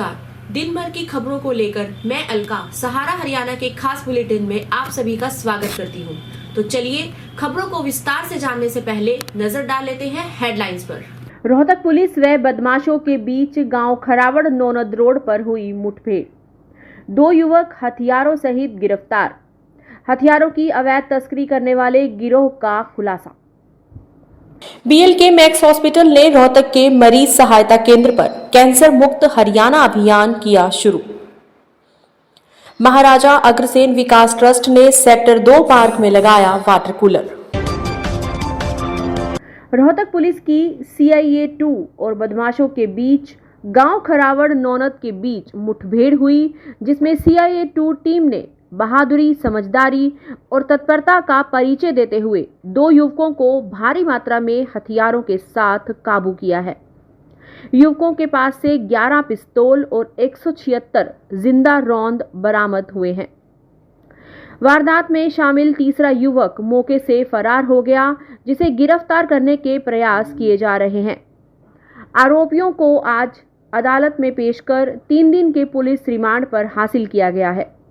नमस्कार। दिन भर की खबरों को लेकर मैं अलका सहारा हरियाणा के खास बुलेटिन में आप सभी का स्वागत करती हूं। तो चलिए खबरों को विस्तार से जानने से पहले नजर डाल लेते हैं हेडलाइंस पर। रोहतक पुलिस व बदमाशों के बीच गांव खरावड़ नौनद रोड पर हुई मुठभेड़, 2 युवक हथियारों सहित गिरफ्तार। हथियारों की अवैध तस्करी करने वाले गिरोह का खुलासा। बीएलके मैक्स हॉस्पिटल ने रोहतक के मरीज सहायता केंद्र पर कैंसर मुक्त हरियाणा अभियान किया शुरू। महाराजा अग्रसेन विकास ट्रस्ट ने सेक्टर 2 पार्क में लगाया वाटर कूलर। रोहतक पुलिस की CIA 2 और बदमाशों के बीच गांव खरावड़ नौनद के बीच मुठभेड़ हुई, जिसमें CIA 2 टीम ने बहादुरी, समझदारी और तत्परता का परिचय देते हुए 2 युवकों को भारी मात्रा में हथियारों के साथ काबू किया है। युवकों के पास से 11 पिस्तौल और 176 जिंदा रौंद बरामद हुए हैं। वारदात में शामिल तीसरा युवक मौके से फरार हो गया, जिसे गिरफ्तार करने के प्रयास किए जा रहे हैं। आरोपियों को आज अदालत में पेश कर 3 दिन के पुलिस रिमांड पर हासिल किया गया है।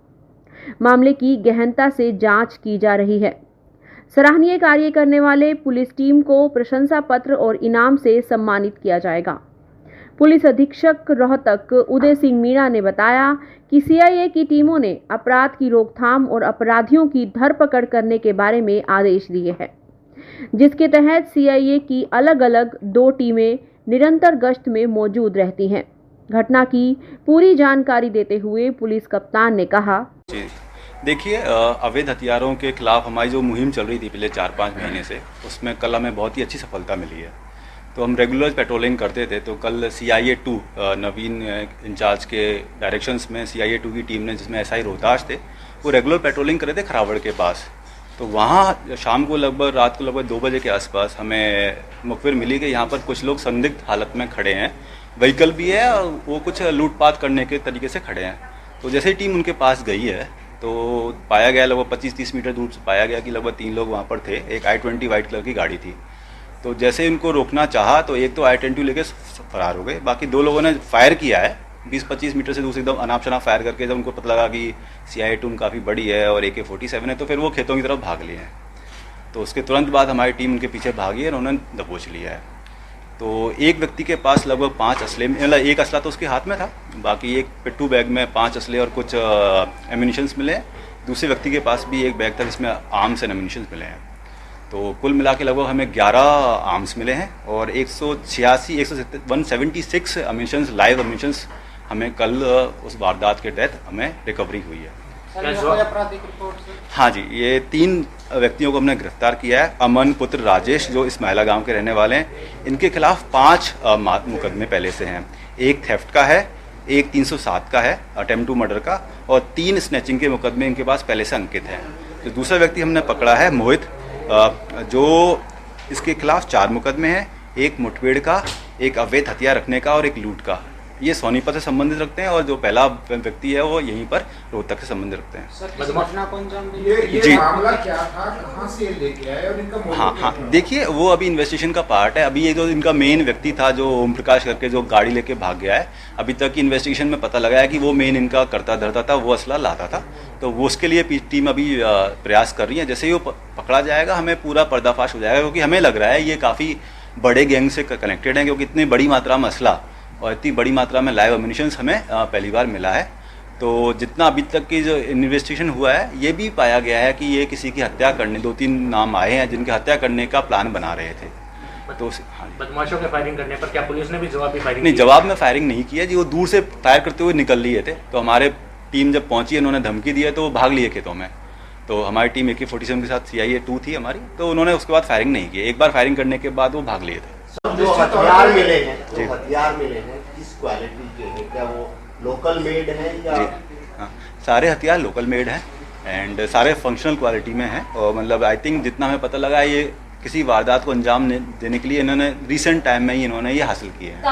मामले की गहनता से जांच की जा रही है। सराहनीय कार्य करने वाले पुलिस टीम को प्रशंसा पत्र और इनाम से सम्मानित किया जाएगा। पुलिस अधीक्षक रोहतक उदय सिंह मीणा ने बताया कि CIA की टीमों ने अपराध की रोकथाम और अपराधियों की धरपकड़ करने के बारे में आदेश दिए हैं, जिसके तहत CIA की अलग-अलग 2 टीमें निरंतर गश्त में मौजूद रहती हैं। घटना की पूरी जानकारी देते हुए पुलिस कप्तान ने कहा, देखिए, अवैध हथियारों के खिलाफ हमारी जो मुहिम चल रही थी पिछले 4-5 महीने से, उसमें कल हमें बहुत ही अच्छी सफलता मिली है। तो हम रेगुलर पेट्रोलिंग करते थे, तो कल CIA 2 नवीन इंचार्ज के डायरेक्शंस में CIA 2 की टीम ने, जिसमें SI रोहताश थे, वो रेगुलर पेट्रोलिंग कर रहे थे खरावड़ के पास। तो वहाँ शाम को रात को लगभग 2 बजे के आसपास हमें मुखबिर मिली कि यहाँ पर कुछ लोग संदिग्ध हालत में खड़े हैं, व्हीकल भी है और वो कुछ लूटपाट करने के तरीके से खड़े हैं। तो जैसे ही टीम उनके पास गई है तो पाया गया, लगभग 25-30 मीटर दूर से पाया गया कि लगभग 3 लोग वहाँ पर थे। एक I-20 वाइट कलर की गाड़ी थी। तो जैसे इनको रोकना चाहा तो एक तो I-20 लेके फरार हो गए, बाकी 2 लोगों ने फायर किया है 20-25 मीटर से दूर से, एकदम अनाप शनाप फायर करके। जब उनको पता लगा कि CIA 2 काफ़ी बड़ी है और AK-47 है, तो फिर वो खेतों की तरफ भाग लिए हैं। तो उसके तुरंत बाद हमारी टीम उनके पीछे भागी है और उन्होंने दबोच लिया है। तो एक व्यक्ति के पास लगभग 5 असले, मतलब एक असला तो उसके हाथ में था, बाकी एक पिट्ठू बैग में 5 असले और कुछ एम्यूनिशंस मिले हैं। दूसरे व्यक्ति के पास भी एक बैग था जिसमें आर्म्स एंड एम्यूनिशंस मिले हैं। तो कुल मिला के लगभग हमें 11 आर्म्स मिले हैं और 176 एम्यूनिशंस, लाइव एम्यूनिशंस हमें कल उस वारदात के तहत हमें रिकवरी हुई है। हाँ जी, ये 3 व्यक्तियों को हमने गिरफ्तार किया है। अमन पुत्र राजेश, जो इस्माइला गांव के रहने वाले हैं, इनके खिलाफ 5 मुकदमे पहले से हैं। एक थेफ्ट का है, एक 307 का है, अटेम्प्ट टू मर्डर का, और 3 स्नैचिंग के मुकदमे इनके पास पहले से अंकित हैं। जो दूसरा व्यक्ति हमने पकड़ा है मोहित, जो इसके खिलाफ 4 मुकदमे हैं, एक मुठभेड़ का, एक अवैध हथियार रखने का और एक लूट का। ये सोनीपत से संबंधित रखते हैं और जो पहला व्यक्ति है वो यहीं पर रोहतक से संबंधित रखते हैं। ये मामला क्या था, कहाँ से लेके आए और इनका मोटिव? हाँ, देखिए वो अभी इन्वेस्टिगेशन का पार्ट है। अभी ये जो इनका मेन व्यक्ति था, जो ओम प्रकाश करके, जो गाड़ी लेके भाग गया है, अभी तक की इन्वेस्टिगेशन में पता लगा है कि वो मेन इनका करता धरता था, वो असला लाता था। तो वो उसके लिए टीम अभी प्रयास कर रही है। जैसे ही वो पकड़ा जाएगा हमें पूरा पर्दाफाश हो जाएगा, क्योंकि हमें लग रहा है ये काफ़ी बड़े गैंग से कनेक्टेड है, क्योंकि इतनी बड़ी मात्रा में असला और इतनी बड़ी मात्रा में लाइव एम्यूनिशंस हमें पहली बार मिला है। तो जितना अभी तक की जो इन्वेस्टिगेशन हुआ है, ये भी पाया गया है कि ये किसी की हत्या करने, 2-3 नाम आए हैं जिनकी हत्या करने का प्लान बना रहे थे। तो हाँ, बदमाशों के फायरिंग करने पर क्या पुलिस ने भी जवाबी फायरिंग नहीं, जवाब में फायरिंग नहीं किया जी, वो दूर से फायर करते हुए निकल लिए थे। तो हमारे टीम जब पहुंची, उन्होंने धमकी दी है तो वो भाग लिए खेतों में। तो हमारी टीम AK-47 के साथ CIA 2 थी हमारी, तो उन्होंने उसके बाद फायरिंग नहीं की। एक बार फायरिंग करने के बाद वो भाग लिए थे। जो हथियार मिले हैं किस क्वालिटी के हैं? क्या वो लोकल मेड है या? हाँ, सारे हथियार लोकल मेड हैं एंड सारे फंक्शनल क्वालिटी में हैं। और मतलब आई थिंक जितना हमें पता लगा, ये किसी वारदात को अंजाम देने के लिए इन्होंने रिसेंट टाइम में ही इन्होंने ये हासिल किए हैं।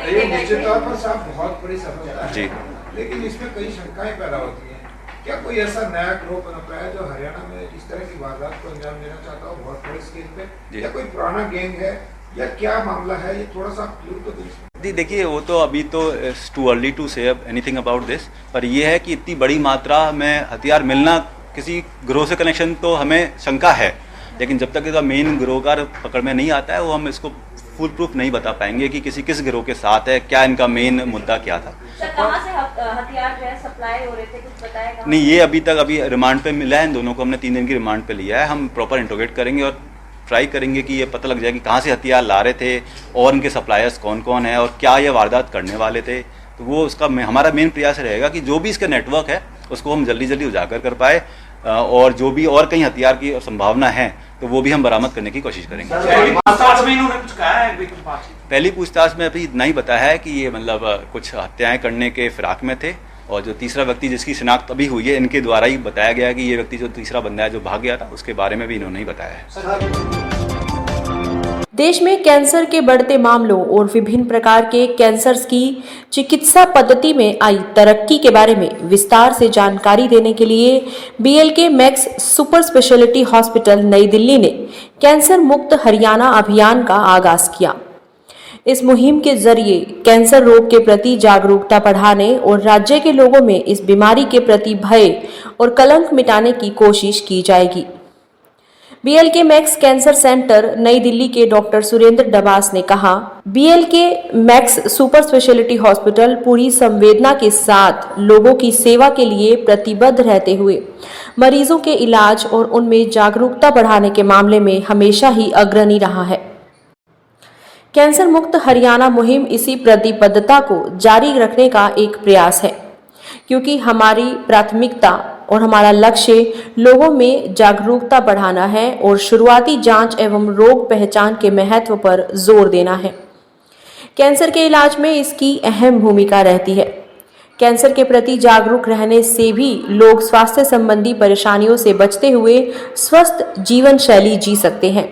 ये निश्चित तौर पर साहब बहुत बड़ी सफलता है जी, लेकिन इसमें कई शंकाएं पैदा होती हैं। क्या कोई ऐसा नया ग्रुप बन रहा है जो हरियाणा में इस तरह की वारदात को अंजाम देना चाहता हो बहुत बड़े स्केल पे? या कोई पुराना गैंग है या क्या मामला है, ये थोड़ा सा क्लियर तो दीजिए। जी देखिए, वो तो अभी तो too early to say anything about this, पर यह है कि इतनी बड़ी मात्रा में हथियार मिलना किसी गिरोह से कनेक्शन तो हमें शंका है, लेकिन जब तक इसका मेन गिरोहकार पकड़ में नहीं आता है वो हम इसको फुल प्रूफ नहीं बता पाएंगे कि किस गिरोह के साथ है, क्या इनका मेन मुद्दा क्या था। कहाँ से हथियार जो है सप्लाई हो रहे थे, कुछ बताएगा? नहीं, ये अभी रिमांड पे मिला है, इन दोनों को हमने 3 दिन की रिमांड पे लिया है। हम प्रॉपर इंट्रोगेट करेंगे और ट्राई करेंगे कि ये पता लग जाए कि कहाँ से हथियार ला रहे थे और इनके सप्लायर्स कौन कौन है और क्या ये वारदात करने वाले थे। तो वो उसका हमारा मेन प्रयास रहेगा कि जो भी इसका नेटवर्क है उसको हम जल्दी जल्दी उजागर कर पाए, और जो भी और कहीं हथियार की संभावना है तो वो भी हम बरामद करने की कोशिश करेंगे। पहली पूछताछ में अभी इतना ही बताया है कि ये मतलब कुछ हत्याएं करने के फिराक में थे, और जो तीसरा व्यक्ति जिसकी शिनाख्त अभी हुई है इनके द्वारा ही बताया गया है कि ये व्यक्ति जो तीसरा बंदा है जो भाग गया था उसके बारे में भी इन्होंने ही बताया है। देश में कैंसर के बढ़ते मामलों और विभिन्न प्रकार के कैंसर्स की चिकित्सा पद्धति में आई तरक्की के बारे में विस्तार से जानकारी देने के लिए BLK max super speciality hospital नई दिल्ली ने कैंसर मुक्त हरियाणा अभियान का आगाज किया। इस मुहिम के जरिए कैंसर रोग के प्रति जागरूकता बढ़ाने और राज्य के लोगों में इस बीमारी के प्रति भय और कलंक मिटाने की कोशिश की जाएगी। BLK मैक्स कैंसर सेंटर नई दिल्ली के डॉक्टर सुरेंद्र डबास ने कहा, BLK max super speciality hospital पूरी संवेदना के साथ लोगों की सेवा के लिए प्रतिबद्ध रहते हुए मरीजों के इलाज और उनमें जागरूकता बढ़ाने के मामले में हमेशा ही अग्रणी रहा है। कैंसर मुक्त हरियाणा मुहिम इसी प्रतिबद्धता को जारी रखने का एक प्रयास है, क्योंकि हमारी प्राथमिकता और हमारा लक्ष्य लोगों में जागरूकता बढ़ाना है और शुरुआती जांच एवं रोग पहचान के महत्व पर जोर देना है। कैंसर के इलाज में इसकी अहम भूमिका रहती है। कैंसर के प्रति जागरूक रहने से भी लोग स्वास्थ्य संबंधी परेशानियों से बचते हुए स्वस्थ जीवन शैली जी सकते हैं।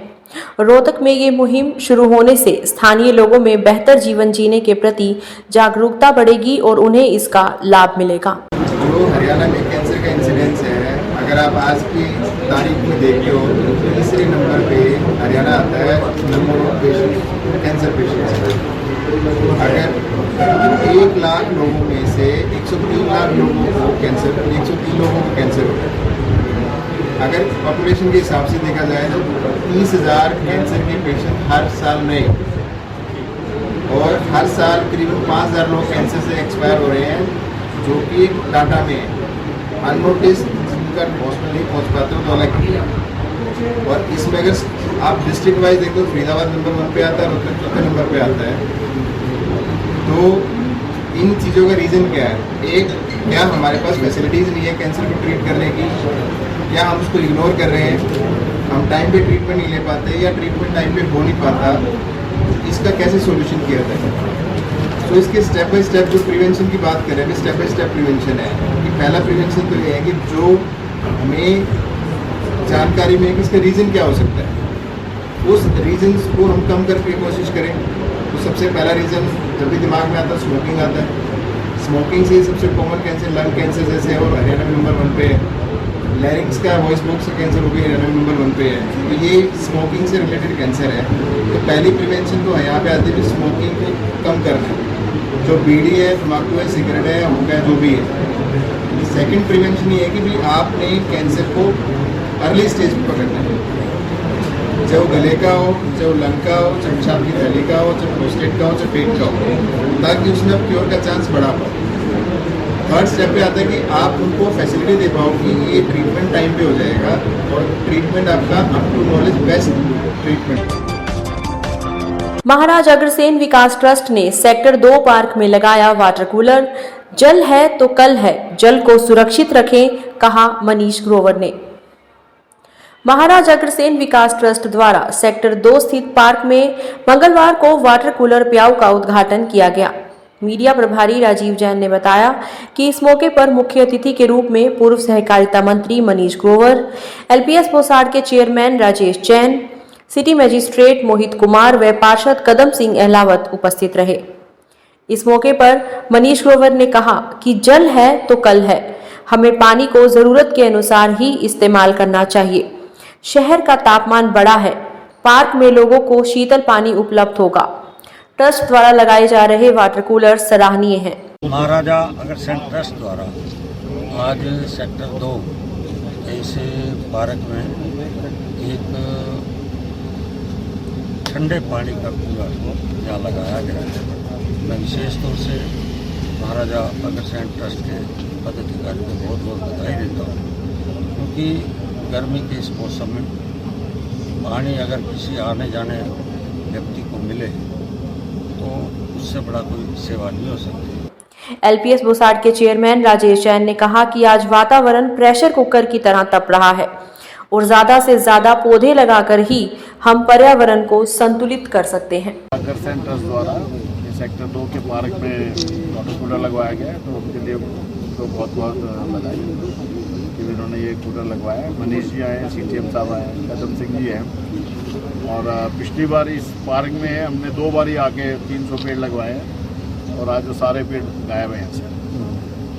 रोहतक में ये मुहिम शुरू होने से स्थानीय लोगों में बेहतर जीवन जीने के प्रति जागरूकता बढ़ेगी और उन्हें इसका लाभ मिलेगा। जो हरियाणा में कैंसर का इंसिडेंस है, अगर आप आज की तारीख में देखते हो तो तीसरे नंबर पे हरियाणा आता है number of patient cancer patients. अगर 1 लाख लोगों में से 103 लाख लोगों को कैंसर 103 लोगों को कैंसर होता है। अगर पॉपुलेशन के हिसाब से देखा जाए तो 30,000 कैंसर के पेशेंट हर साल नए, और हर साल करीबन 5,000 लोग कैंसर से एक्सपायर हो रहे हैं, जो कि डाटा में अननोटिस जिनका हॉस्पिटल नहीं पहुंच पाते हो तो अलग। और इसमें अगर आप डिस्ट्रिक्ट वाइज देखो तो फरीदाबाद नंबर 1 पे आता है, रोहतक चौथे नंबर पे आता है। तो इन चीज़ों का रीज़न क्या है? एक, क्या हमारे पास फैसिलिटीज़ नहीं है कैंसर को ट्रीट करने की, क्या हम उसको इग्नोर कर रहे हैं, हम टाइम पे ट्रीटमेंट नहीं ले पाते, या ट्रीटमेंट टाइम पे हो नहीं पाता, इसका कैसे सॉल्यूशन किया जाए? तो इसके स्टेप बाय स्टेप जो प्रिवेंशन की बात करें, स्टेप बाय स्टेप प्रिवेंशन है कि पहला प्रिवेंशन तो ये है कि जो हमें जानकारी में है कि इसका रीज़न क्या हो सकता है, उस रीजन्स को हम कम करके कोशिश करें। तो सबसे पहला रीज़न जब भी दिमाग में आता है स्मोकिंग आता है। स्मोकिंग से सबसे कॉमन कैंसर लंग कैंसर जैसे है, और हरियाणा में नंबर 1 पे है। लैरिंग्स का वॉइस बॉक्स का कैंसर हो गया, हरियाणा में नंबर 1 पे है। तो ये स्मोकिंग से रिलेटेड कैंसर है। तो पहली प्रिवेंशन तो यहाँ पे आती है कि स्मोकिंग को कम करना है, जो बीड़ी है, तम्बाकू है, सिगरेट है, हुक्का है, जो भी है। सेकंड प्रिवेंशन ये है कि भी आपने कैंसर को अर्ली स्टेज पर पकड़ना है, चाहे वो गले का हो, चाहे वो लंग का हो, चाहे पेशाब की थैली का हो, चाहे प्रोस्टेट का हो, चाहे पेट का हो, ताकि उसमें आप क्योर का चांस बढ़ा पाओ। थर्ड स्टेप पे आता है कि आप उनको फैसिलिटी दे पाओ कि ये ट्रीटमेंट टाइम पे हो जाएगा, और ट्रीटमेंट आपका up to knowledge best treatment. Maharaj Agrasen Vikas trust ने सेक्टर 2 पार्क में लगाया वाटर कूलर। जल है तो कल है, जल को सुरक्षित रखें, कहा मनीष ग्रोवर ने। महाराज अग्रसेन विकास ट्रस्ट द्वारा सेक्टर 2 स्थित पार्क में मंगलवार को वाटर कूलर प्याऊ का उद्घाटन किया गया। मीडिया प्रभारी राजीव जैन ने बताया कि इस मौके पर मुख्य अतिथि के रूप में पूर्व सहकारिता मंत्री मनीष ग्रोवर, LPS बोसाड के chairman Rajesh Jain, city magistrate Mohit Kumar व पार्षद कदम सिंह अहलावत उपस्थित रहे। इस मौके पर मनीष ग्रोवर ने कहा कि जल है तो कल है, हमें पानी को जरूरत के अनुसार ही इस्तेमाल करना चाहिए। शहर का तापमान बढ़ा है, पार्क में लोगों को शीतल पानी उपलब्ध होगा। ट्रस्ट द्वारा लगाए जा रहे वाटर कूलर सराहनीय हैं। महाराजा अग्रसेन ट्रस्ट द्वारा आज सेक्टर 2 ऐसे पार्क में एक ठंडे पानी का कूलर यहाँ लगाया गया है। मैं विशेष तौर से महाराजा अग्रसेन ट्रस्ट के पदाधिकारी को बहुत बहुत बधाई देता हूँ, क्योंकि गर्मी के इस मौसम में पानी अगर किसी आने जाने व्यक्ति को मिले तो उससे बड़ा कोई सेवा नहीं हो सकती। एलपीएस बोसाड के चेयरमैन राजेश जैन ने कहा कि आज वातावरण प्रेशर कुकर की तरह तप रहा है और ज्यादा से ज्यादा पौधे लगाकर ही हम पर्यावरण को संतुलित कर सकते हैं। अग्रसेन ट्रस्ट द्वारा सेक्टर 2 के पार्क में वाटर कूलर लगवाया गया है, तो उनके लिए तो बहुत बहुत बधाई कि उन्होंने ये कूलर लगवाया। मनीष जी आए हैं, CTM साहब आए हैं, कदम सिंह जी हैं। और पिछली बार इस पार्क में हमने 2 बार आके 300 पेड़ लगवाए हैं और आज वो सारे पेड़ गायब हैं यहाँ से।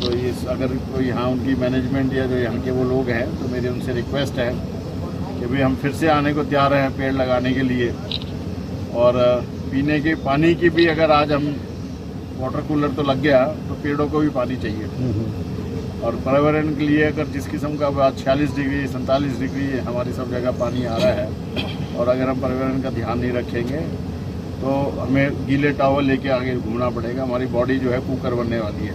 तो ये अगर कोई यहाँ उनकी मैनेजमेंट या जो यहाँ के वो लोग हैं तो मेरी उनसे रिक्वेस्ट है कि भाई हम फिर से आने को तैयार हैं पेड़ लगाने के लिए। और पीने के पानी की भी अगर आज हम वाटर कूलर तो लग गया तो पेड़ों को भी पानी चाहिए। और पर्यावरण के लिए अगर जिस किस्म का आज 46 डिग्री 47 डिग्री हमारी सब जगह पानी आ रहा है और अगर हम पर्यावरण का ध्यान नहीं रखेंगे तो हमें गीले टॉवल लेके आगे घूमना पड़ेगा। हमारी बॉडी जो है कुकर बनने वाली है।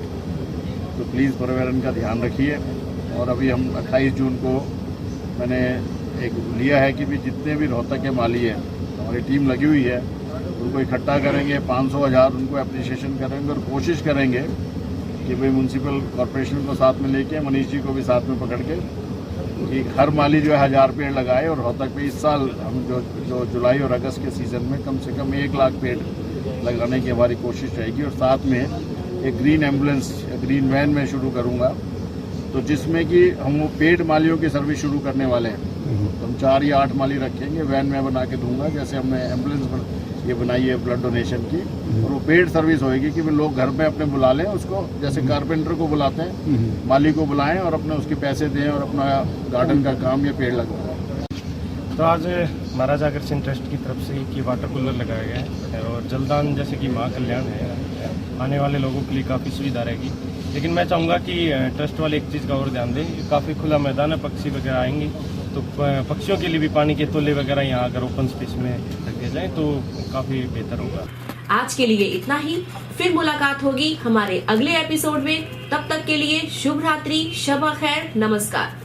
तो प्लीज़ पर्यावरण का ध्यान रखिए। और अभी हम 28 जून को मैंने एक लिया है कि भी जितने भी रोहतक के माली हैं हमारी टीम लगी हुई है उनको इकट्ठा करेंगे, 500,000 उनको एप्रिसिएशन करेंगे और कोशिश करेंगे कि भाई म्यूनसिपल कॉरपोरेशन को साथ में लेके मनीष जी को भी साथ में पकड़ के कि हर माली जो है 1000 पेड़ लगाए। और रोहतक में इस साल हम जो जुलाई और अगस्त के सीज़न में कम से कम 1 लाख पेड़ लगाने की हमारी कोशिश रहेगी। और साथ में एक ग्रीन एम्बुलेंस ग्रीन वैन में शुरू करूँगा, तो जिसमें कि हम वो पेड मालियों की सर्विस शुरू करने वाले हैं। तो हम 4 या 8 माली रखेंगे, वैन में बना के दूंगा जैसे हमने एम्बुलेंस ये बनाई है ब्लड डोनेशन की। और वो पेड सर्विस होएगी कि वे लोग घर में अपने बुला लें उसको, जैसे कारपेंटर को बुलाते हैं माली को बुलाएं और अपने उसके पैसे दें और अपना गार्डन का काम या पेड़ लगवाएं। तो आज महाराजा अग्रसेन ट्रस्ट की तरफ से कि वाटर कूलर लगाया गया है और जलदान जैसे कि माँ कल्याण है, आने वाले लोगों के लिए काफ़ी सुविधा रहेगी। लेकिन मैं चाहूँगा कि ट्रस्ट वाले एक चीज़ का और ध्यान दें, काफ़ी खुला मैदान है, पक्षी वगैरह आएंगे तो पक्षियों के लिए भी पानी के तोले वगैरह यहाँ अगर ओपन स्पेस में रख दिया जाए तो काफ़ी बेहतर होगा। आज के लिए इतना ही, फिर मुलाकात होगी हमारे अगले एपिसोड में। तब तक के लिए शुभ रात्रि, शब खैर, नमस्कार।